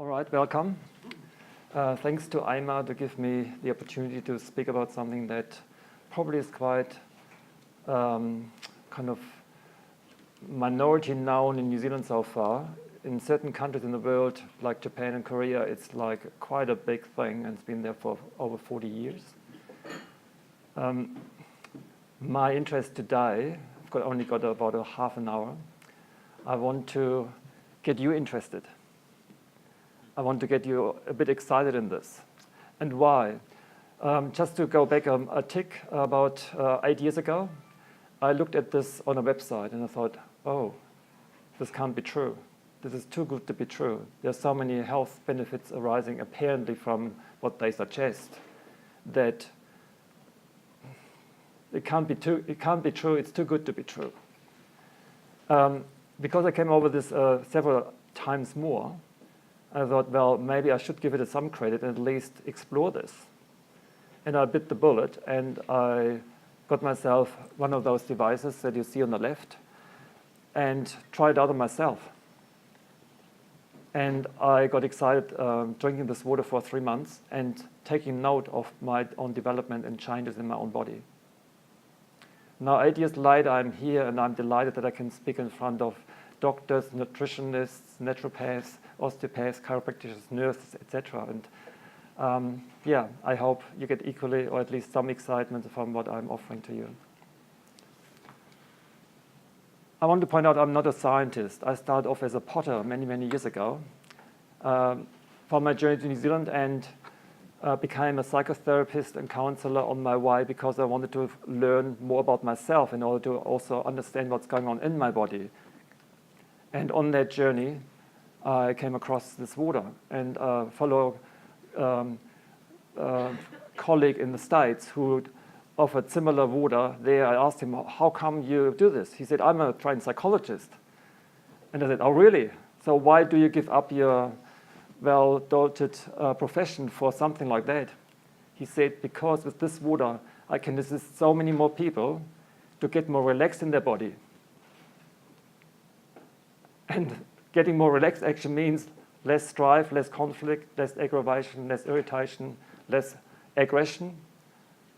All right, welcome. Thanks to Aima to give me the opportunity to speak about something that probably is quite kind of minority known in New Zealand so far. In certain countries in the world, like Japan and Korea, it's like quite a big thing and it's been there for over 40 years. My interest today, I've only got about a half an hour. I want to get you interested. I want to get you a bit excited in this. And why? Just to go back a tick, about 8 years ago, I looked at this on a website and I thought, oh, this can't be true. This is too good to be true. There's so many health benefits arising apparently from what they suggest that it can't be true, it's too good to be true. Because I came over this several times more, I thought, well, maybe I should give it some credit and at least explore this. And I bit the bullet and I got myself one of those devices that you see on the left and tried it out on myself. And I got excited drinking this water for 3 months and taking note of my own development and changes in my own body. Now, 8 years later, I'm here and I'm delighted that I can speak in front of doctors, nutritionists, naturopaths, osteopaths, chiropractors, nurses, etc. And yeah, I hope you get equally or at least some excitement from what I'm offering to you. I want to point out I'm not a scientist. I started off as a potter many, many years ago for my journey to New Zealand and became a psychotherapist and counselor on my way because I wanted to learn more about myself in order to also understand what's going on in my body. And on that journey, I came across this water and a fellow colleague in the States who offered similar water there. I asked him, how come you do this? He said, I'm a trained psychologist. And I said, oh, really? So why do you give up your well-doted profession for something like that? He said, because with this water, I can assist so many more people to get more relaxed in their body. And getting more relaxed actually means less strife, less conflict, less aggravation, less irritation, less aggression,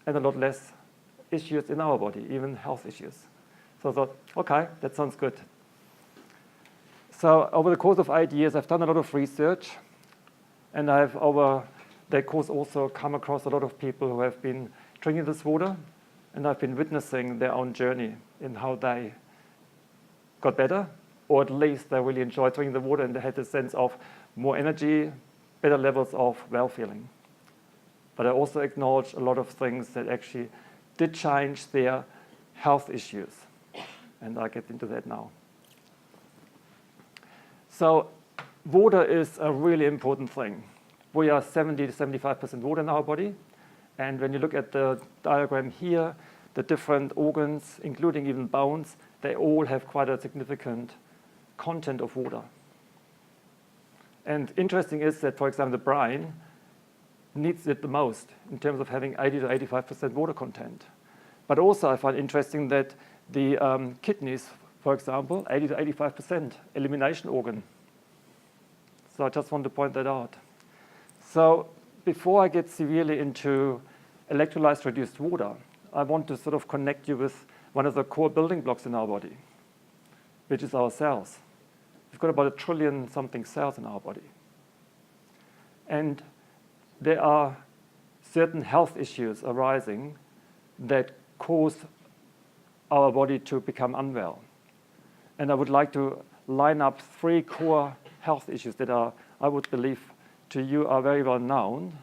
and a lot less issues in our body, even health issues. So I thought, okay, that sounds good. So over the course of 8 years, I've done a lot of research, and I've over that course also come across a lot of people who have been drinking this water, and I've been witnessing their own journey in how they got better, or at least they really enjoyed drinking the water and they had a sense of more energy, better levels of well-feeling. But I also acknowledge a lot of things that actually did change their health issues. And I'll get into that now. So water is a really important thing. We are 70 to 75% water in our body. And when you look at the diagram here, the different organs, including even bones, they all have quite a significant content of water. And interesting is that, for example, the brain needs it the most in terms of having 80 to 85% water content. But also I find interesting that the kidneys, for example, 80 to 85% elimination organ. So I just want to point that out. So before I get severely into electrolyte-reduced water, I want to sort of connect you with one of the core building blocks in our body, which is our cells. We've got about 1 trillion something cells in our body. And there are certain health issues arising that cause our body to become unwell. And I would like to line up 3 core health issues that are, I would believe, to you are very well known.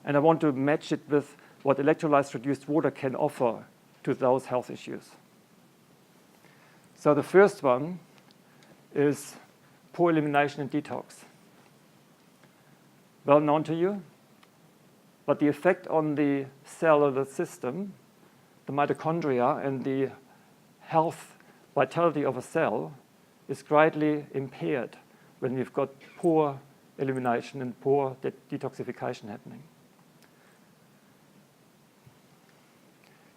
And I want to match it with what electrolyte-reduced water can offer to those health issues. So the first one is poor elimination and detox. Well known to you, but the effect on the cellular system, the mitochondria, and the health vitality of a cell is greatly impaired when we've got poor elimination and poor detoxification happening.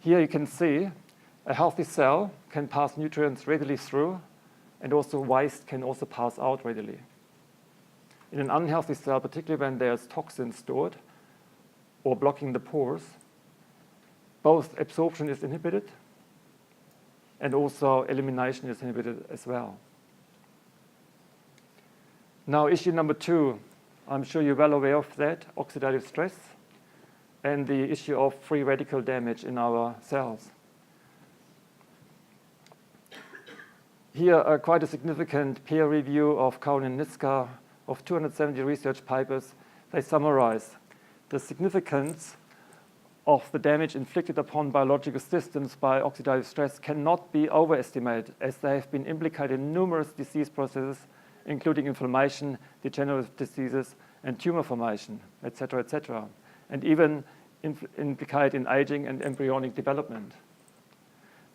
Here you can see a healthy cell can pass nutrients readily through, and also waste can also pass out readily. In an unhealthy cell, particularly when there's toxins stored or blocking the pores, both absorption is inhibited and also elimination is inhibited as well. Now, issue number 2, I'm sure you're well aware of that, oxidative stress, and the issue of free radical damage in our cells. Here, quite a significant peer review of Cohen and Nitzka of 270 research papers. They summarize the significance of the damage inflicted upon biological systems by oxidative stress cannot be overestimated, as they have been implicated in numerous disease processes, including inflammation, degenerative diseases, and tumor formation, etc., and even implicated in aging and embryonic development.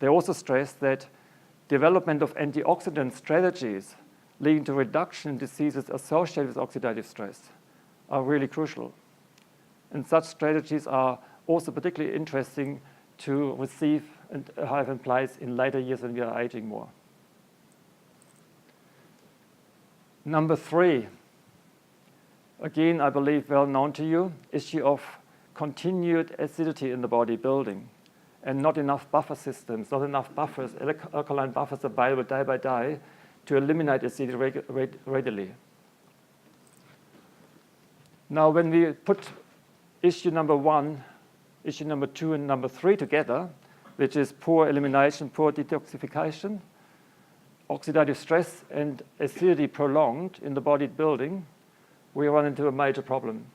They also stress that development of antioxidant strategies leading to reduction in diseases associated with oxidative stress are really crucial. And such strategies are also particularly interesting to receive and have in place in later years when we are aging more. Number 3, again, I believe well known to you, issue of continued acidity in the body building and not enough buffer systems, not enough buffers, alkaline buffers available day by day to eliminate acidity readily. Now, when we put issue number 1, issue number 2, and number 3 together, which is poor elimination, poor detoxification, oxidative stress, and acidity prolonged in the body building, we run into a major problem,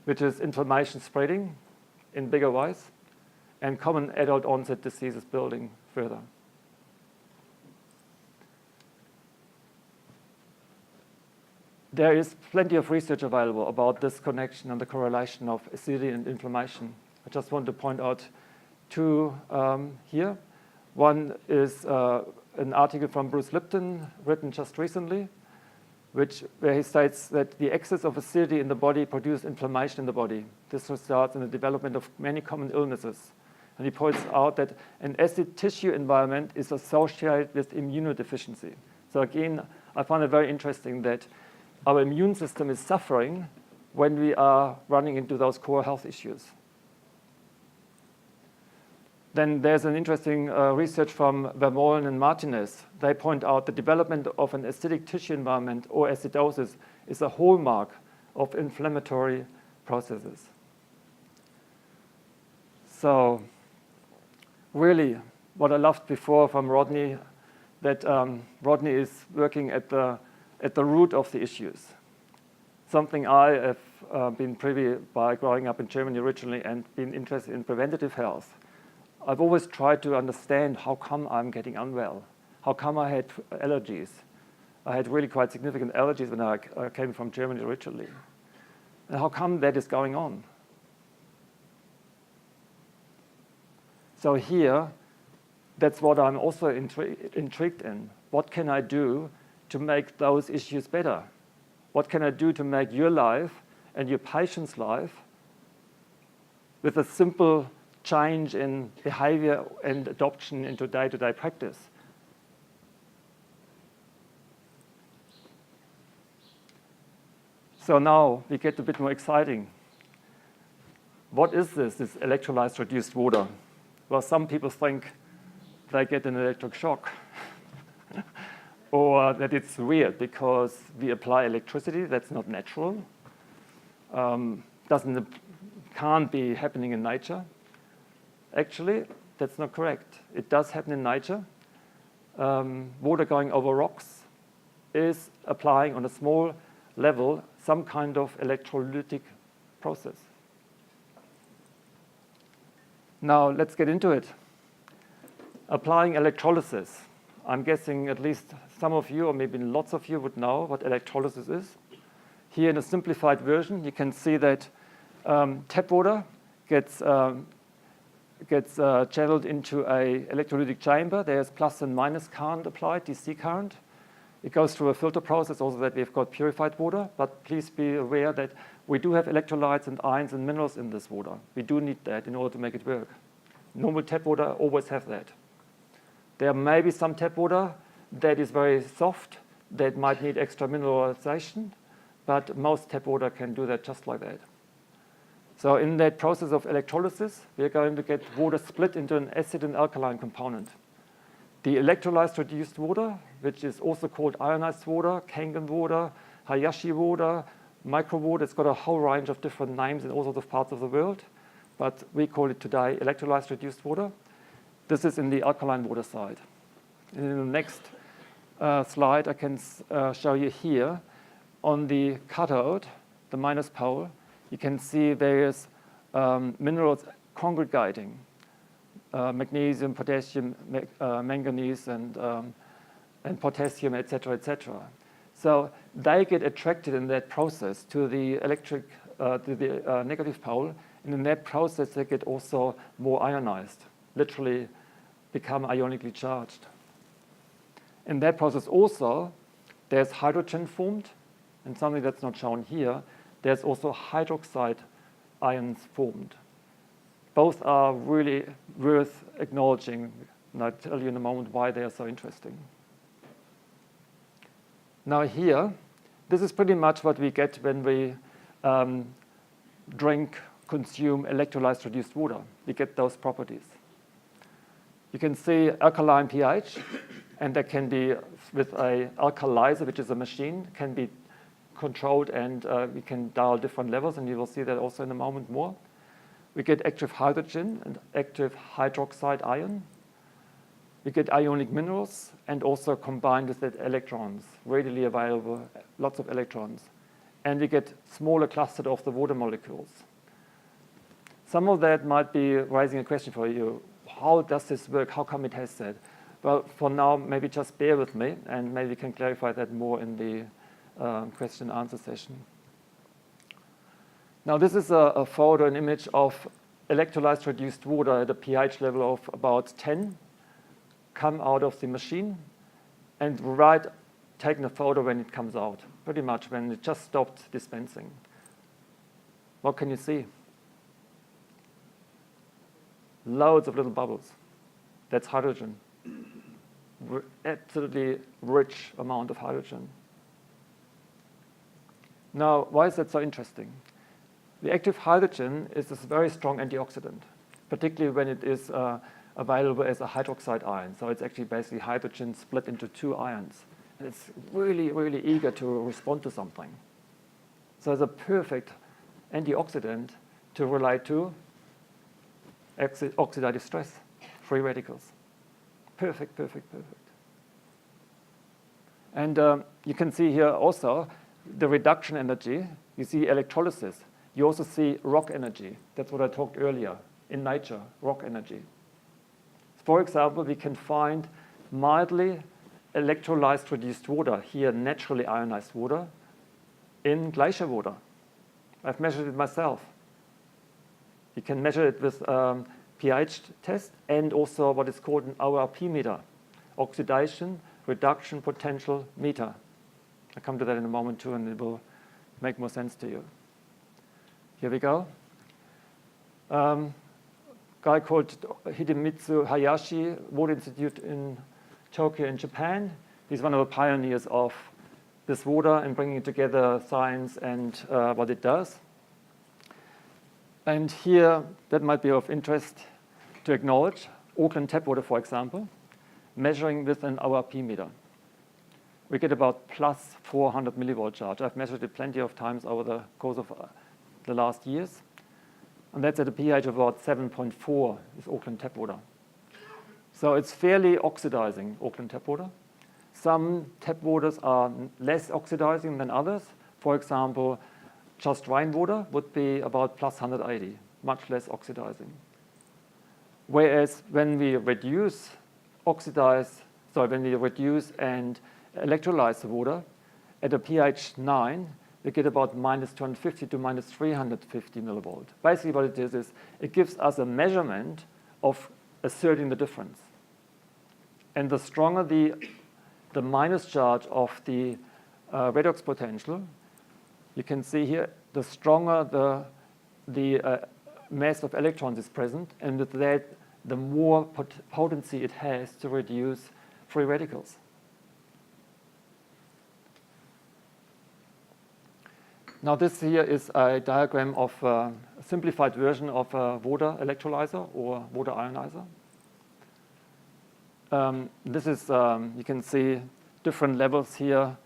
which is inflammation spreading in bigger ways and common adult onset diseases building further. There is plenty of research available about this connection and the correlation of acidity and inflammation. I just want to point out 2 here. One is an article from Bruce Lipton, written just recently, where he states that the excess of acidity in the body produces inflammation in the body. This results in the development of many common illnesses. And he points out that an acid tissue environment is associated with immunodeficiency. So again, I find it very interesting that our immune system is suffering when we are running into those core health issues. Then there's an interesting research from Vermeulen and Martinez. They point out the development of an acidic tissue environment or acidosis is a hallmark of inflammatory processes. So really, what I loved before from Rodney, that Rodney is working at the root of the issues. Something I have been privy by growing up in Germany originally and been interested in preventative health. I've always tried to understand how come I'm getting unwell. How come I had allergies? I had really quite significant allergies when I came from Germany originally. And how come that is going on? So here, that's what I'm also intrigued in. What can I do to make those issues better? What can I do to make your life and your patient's life with a simple change in behavior and adoption into day-to-day practice? So now we get a bit more exciting. What is this electrolyzed reduced water? Well, some people think they get an electric shock or that it's weird because we apply electricity that's not natural, can't be happening in nature. Actually, that's not correct. It does happen in nature. Water going over rocks is applying on a small level some kind of electrolytic process. Now, let's get into it. Applying electrolysis. I'm guessing at least some of you, or maybe lots of you, would know what electrolysis is. Here in a simplified version, you can see that tap water gets channeled into an electrolytic chamber. There's plus and minus current applied, DC current. It goes through a filter process also that we've got purified water, but please be aware that we do have electrolytes and ions and minerals in this water. We do need that in order to make it work. Normal tap water always have that. There may be some tap water that is very soft, that might need extra mineralization, but most tap water can do that just like that. So in that process of electrolysis, we're going to get water split into an acid and alkaline component. The electrolyzed reduced water, which is also called ionized water, Kangen water, Hayashi water, micro water, it's got a whole range of different names in all sorts of parts of the world, but we call it today electrolyzed reduced water. This is in the alkaline water side. In the next slide, I can show you here on the cathode, the minus pole, you can see various minerals congregating, magnesium, potassium, manganese, and potassium, etc., etc. So they get attracted in that process to the negative pole, and in that process they get also more ionized, literally become ionically charged. In that process also, there's hydrogen formed, and something that's not shown here, there's also hydroxide ions formed. Both are really worth acknowledging, and I'll tell you in a moment why they are so interesting. Now here, this is pretty much what we get when we consume electrolyzed reduced water. We get those properties. You can see alkaline pH, and that can be with an alkalizer, which is a machine, can be controlled, and we can dial different levels, and you will see that also in a moment more. We get active hydrogen and active hydroxide ion. We get ionic minerals, and also combined with that electrons, readily available, lots of electrons. And we get smaller clusters of the water molecules. Some of that might be raising a question for you. How does this work? How come it has that? Well, for now, maybe just bear with me, and maybe we can clarify that more in the question and answer session. Now, this is a photo, an image of electrolyzed reduced water at a pH level of about 10, come out of the machine, and taking a photo when it comes out, pretty much when it just stopped dispensing. What can you see? Loads of little bubbles. That's hydrogen. Absolutely rich amount of hydrogen. Now, why is that so interesting? The active hydrogen is a very strong antioxidant, particularly when it is available as a hydroxide ion. So it's actually basically hydrogen split into two ions. And it's really, really eager to respond to something. So it's a perfect antioxidant to relate to oxidative stress, free radicals. Perfect, perfect, perfect. And you can see here also the reduction energy. You see electrolysis. You also see rock energy. That's what I talked earlier. In nature, rock energy. For example, we can find mildly electrolyzed reduced water, here naturally ionized water, in glacier water. I've measured it myself. You can measure it with pH test and also what is called an ORP meter, oxidation reduction potential meter. I'll come to that in a moment too, and it will make more sense to you. Here we go. Guy called Hidemitsu Hayashi, Water Institute in Tokyo in Japan. He's one of the pioneers of this water and bringing together science and what it does. And here, that might be of interest to acknowledge, Auckland tap water, for example, measuring with an ORP meter. We get about plus 400 millivolt charge. I've measured it plenty of times over the course of the last years. And that's at a pH of about 7.4 is Auckland tap water. So it's fairly oxidizing, Auckland tap water. Some tap waters are less oxidizing than others. For example, just rainwater would be about plus 180, much less oxidizing. Whereas when we reduce and electrolyze the water at a pH 9, we get about minus 250 to minus 350 millivolt. Basically what it is it gives us a measurement of asserting the difference. And the stronger the minus charge of the redox potential, you can see here, the stronger the mass of electrons is present, and with that, the more potency it has to reduce free radicals. Now this here is a diagram of a simplified version of a water electrolyzer or water ionizer. This is, you can see different levels here.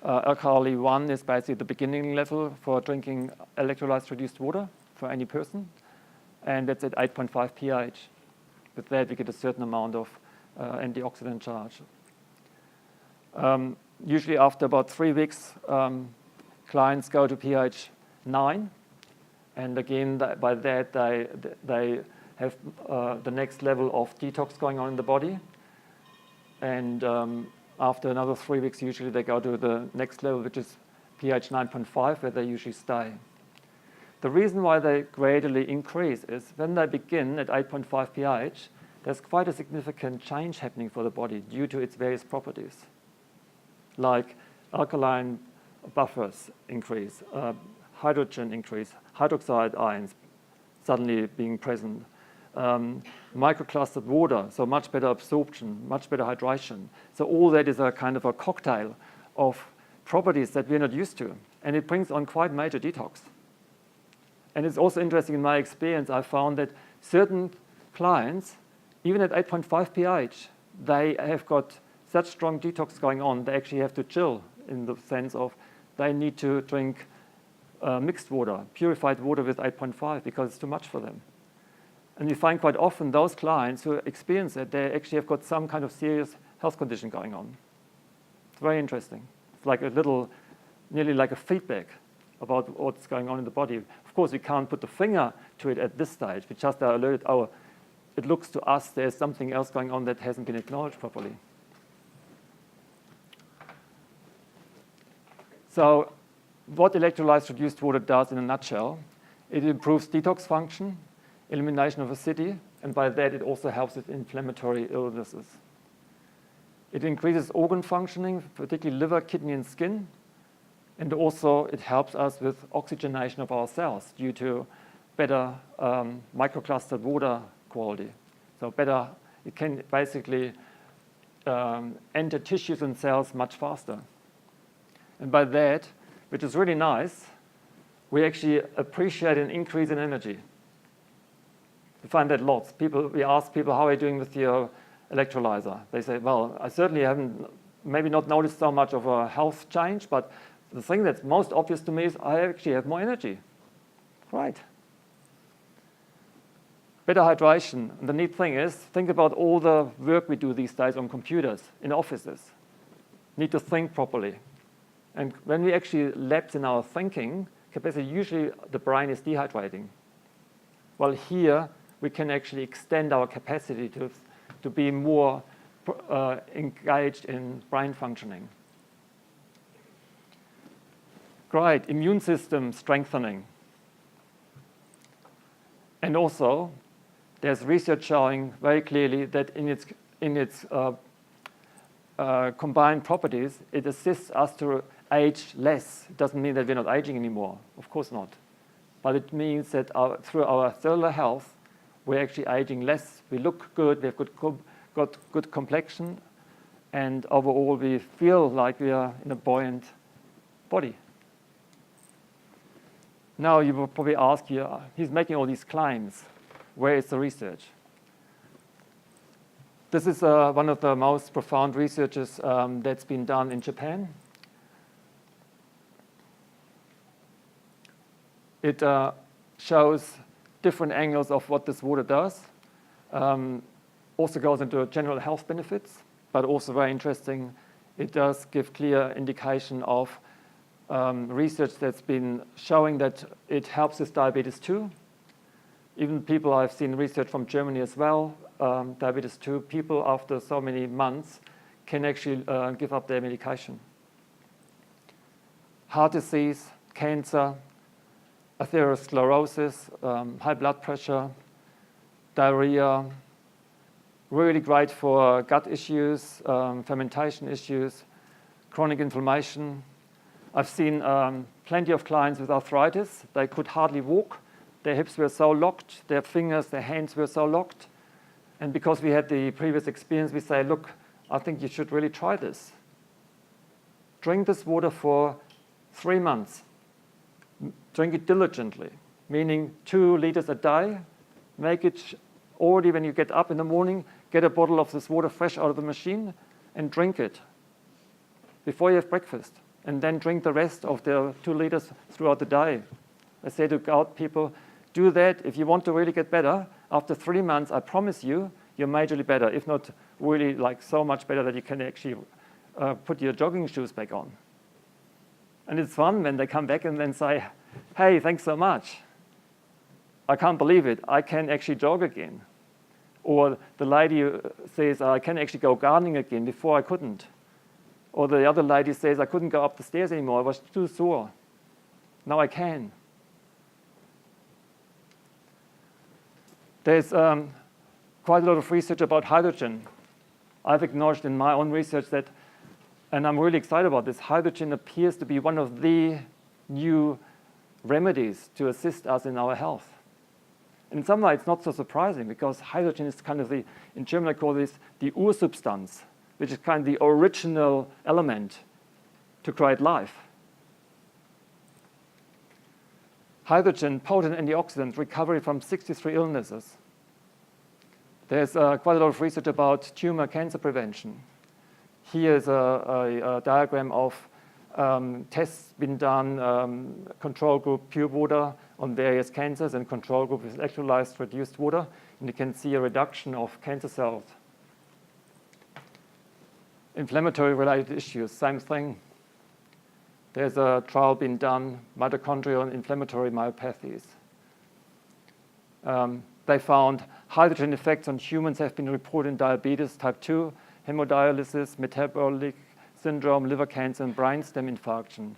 Alkali 1 is basically the beginning level for drinking electrolyzed reduced water for any person. And that's at 8.5 pH. With that, we get a certain amount of antioxidant charge. Usually after about 3 weeks, clients go to pH 9. And again, by that, they have the next level of detox going on in the body. And after another 3 weeks, usually they go to the next level, which is pH 9.5, where they usually stay. The reason why they gradually increase is when they begin at 8.5 pH, there's quite a significant change happening for the body due to its various properties, like alkaline buffers increase, hydrogen increase, hydroxide ions suddenly being present, microclustered water, so much better absorption, much better hydration. So all that is a kind of a cocktail of properties that we're not used to, and it brings on quite major detox. And it's also interesting, in my experience, I found that certain clients, even at 8.5 pH, they have got such strong detox going on, they actually have to chill in the sense of they need to drink mixed water, purified water with 8.5 because it's too much for them. And you find quite often those clients who experience it, they actually have got some kind of serious health condition going on. It's very interesting. It's like a little, nearly like a feedback about what's going on in the body. Of course, we can't put the finger to it at this stage. We just are alerted, oh, it looks to us there's something else going on that hasn't been acknowledged properly. So what electrolyzed reduced water does in a nutshell, it improves detox function, elimination of acidity, and by that it also helps with inflammatory illnesses. It increases organ functioning, particularly liver, kidney, and skin, and also it helps us with oxygenation of our cells due to better microclustered water quality. So better, it can basically enter tissues and cells much faster. And by that, which is really nice, we actually appreciate an increase in energy. We find that lots. We ask people, how are you doing with your electrolyzer? They say, well, I certainly haven't, maybe not noticed so much of a health change, but the thing that's most obvious to me is I actually have more energy. Right. Better hydration. And the neat thing is, think about all the work we do these days on computers, in offices. Need to think properly. And when we actually lapse in our thinking capacity, usually the brain is dehydrating. Well, here we can actually extend our capacity to be more engaged in brain functioning. Great, immune system strengthening. And also, there's research showing very clearly that in its combined properties, it assists us to age less. It doesn't mean that we're not aging anymore. Of course not. But it means that through our cellular health, we're actually aging less. We look good, we've got good complexion, and overall we feel like we are in a buoyant body. Now you will probably ask, he's making all these claims. Where is the research? This is one of the most profound researches that's been done in Japan. It shows different angles of what this water does. Also goes into general health benefits, but also very interesting, it does give clear indication of research that's been showing that it helps with diabetes 2. Even people, I've seen research from Germany as well, diabetes 2, people after so many months can actually give up their medication. Heart disease, cancer, atherosclerosis, high blood pressure, diarrhea, really great for gut issues, fermentation issues, chronic inflammation. I've seen plenty of clients with arthritis. They could hardly walk. Their hips were so locked, their fingers, their hands were so locked. And because we had the previous experience, we say, look, I think you should really try this. Drink this water for 3 months. drink it diligently, meaning 2 liters a day. Make it already when you get up in the morning, get a bottle of this water fresh out of the machine and drink it before you have breakfast. And then drink the rest of the 2 liters throughout the day. I say to gout people, do that if you want to really get better. After 3 months, I promise you, you're majorly better, if not really like so much better that you can actually put your jogging shoes back on. And it's fun when they come back and then say, hey, thanks so much. I can't believe it. I can actually jog again. Or the lady says, I can actually go gardening again. Before I couldn't. Or the other lady says, I couldn't go up the stairs anymore. I was too sore. Now I can. There's quite a lot of research about hydrogen. I've acknowledged in my own research that, and I'm really excited about this, hydrogen appears to be one of the new remedies to assist us in our health. In some way, it's not so surprising because hydrogen is kind of the, in German I call this the Ursubstanz, which is kind of the original element to create life. Hydrogen, potent antioxidant, recovery from 63 illnesses. There's quite a lot of research about tumor cancer prevention. Here's a diagram of tests been done, control group pure water on various cancers and control group with electrolyzed reduced water. And you can see a reduction of cancer cells. Inflammatory related issues, same thing. There's a trial being done, mitochondrial inflammatory myopathies. They found hydrogen effects on humans have been reported in diabetes type 2, hemodialysis, metabolic syndrome, liver cancer, and brainstem infarction.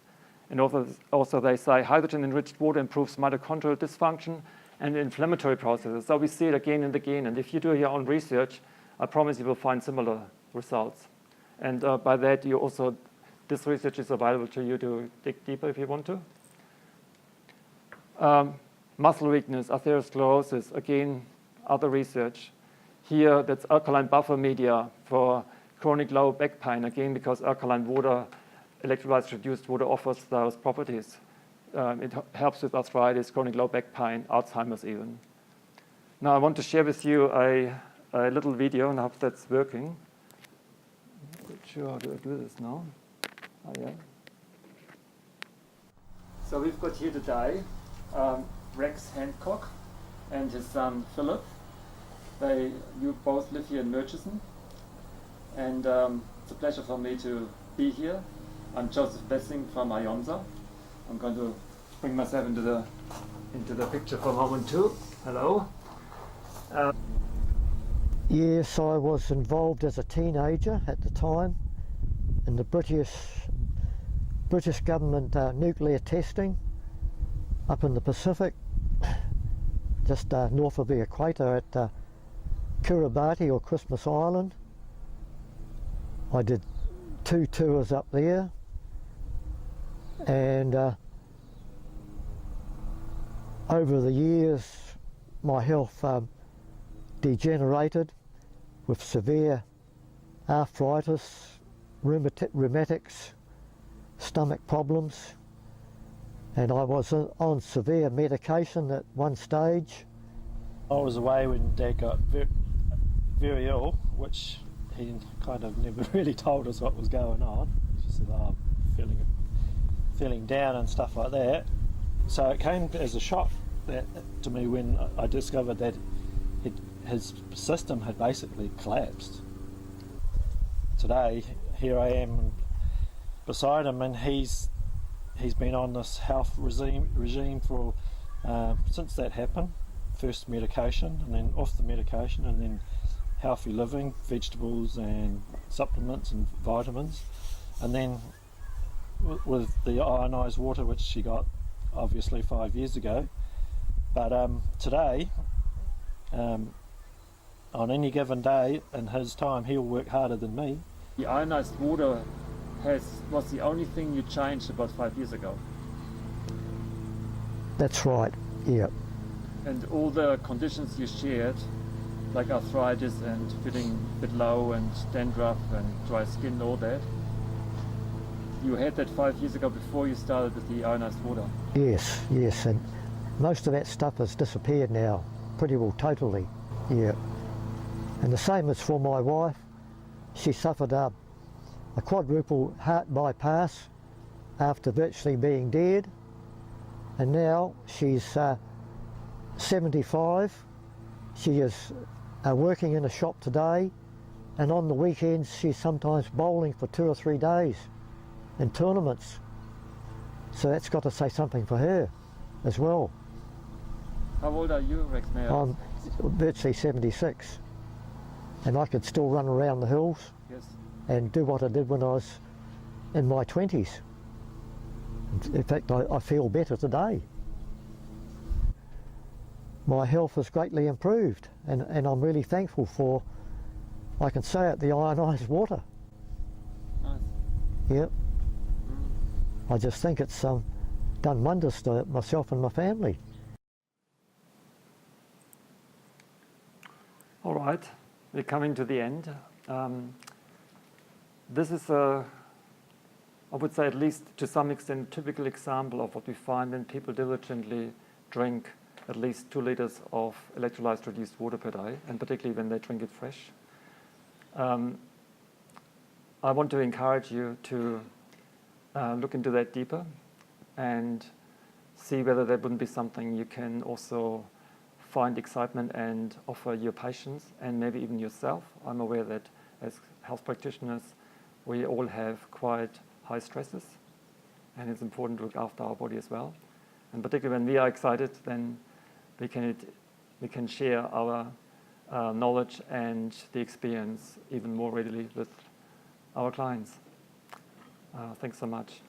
And also they say hydrogen-enriched water improves mitochondrial dysfunction and inflammatory processes. So we see it again and again. And if you do your own research, I promise you will find similar results. And by that, you also, this research is available to you to dig deeper if you want to. Muscle weakness, atherosclerosis, again, other research. Here, that's alkaline buffer media for chronic low back pain, again, because alkaline water, electrolyzed reduced water offers those properties. It helps with arthritis, chronic low back pain, Alzheimer's even. Now, I want to share with you a little video, and I hope that's working. I'm not sure how do I do this now. Oh, yeah. So we've got here today Rex Hancock and his son Philip. You both live here in Murchison, and it's a pleasure for me to be here. I'm Joseph Blessing from ionza. I'm going to bring myself into the picture for a moment too. Hello. Yes, I was involved as a teenager at the time in the British government nuclear testing up in the Pacific, just north of the equator at Kiribati or Christmas Island. I did 2 tours up there, and over the years my health degenerated with severe arthritis, rheumatics, stomach problems, and I was on severe medication at one stage. I was away when Dad got very ill, which he kind of never really told us what was going on. He just said, oh, I'm feeling down and stuff like that. So it came as a shock to me when I discovered that his system had basically collapsed. Today, here I am beside him, and he's been on this health regime for since that happened. First medication, and then off the medication, and then healthy living, vegetables and supplements and vitamins, and then with the ionised water, which she got obviously 5 years ago. But today, on any given day in his time, he'll work harder than me. The ionized water was the only thing you changed about 5 years ago. That's right, yeah. And all the conditions you shared, like arthritis and feeling a bit low and dandruff and dry skin, all that, you had that 5 years ago before you started with the ionized water. Yes, yes, and most of that stuff has disappeared now, pretty well totally, yeah. And the same is for my wife. She suffered a quadruple heart bypass after virtually being dead, and now she's 75. She is working in a shop today, and on the weekends she's sometimes bowling for 2 or 3 days in tournaments. So that's got to say something for her as well. How old are you, Rex, now? I'm virtually 76, and I could still run around the hills Yes. and do what I did when I was in my 20s. In fact, I feel better today. My health has greatly improved, and I'm really thankful for, I can say it, the ionised water. Nice. Yep. I just think it's done wonders to myself and my family. All right, we're coming to the end. This is I would say, at least to some extent, typical example of what we find when people diligently drink at least 2 liters of electrolyzed reduced water per day, and particularly when they drink it fresh. I want to encourage you to look into that deeper and see whether there wouldn't be something you can also find excitement and offer your patients and maybe even yourself. I'm aware that as health practitioners, we all have quite high stresses, and it's important to look after our body as well. And particularly when we are excited, then we can share our knowledge and the experience even more readily with our clients. Thanks so much.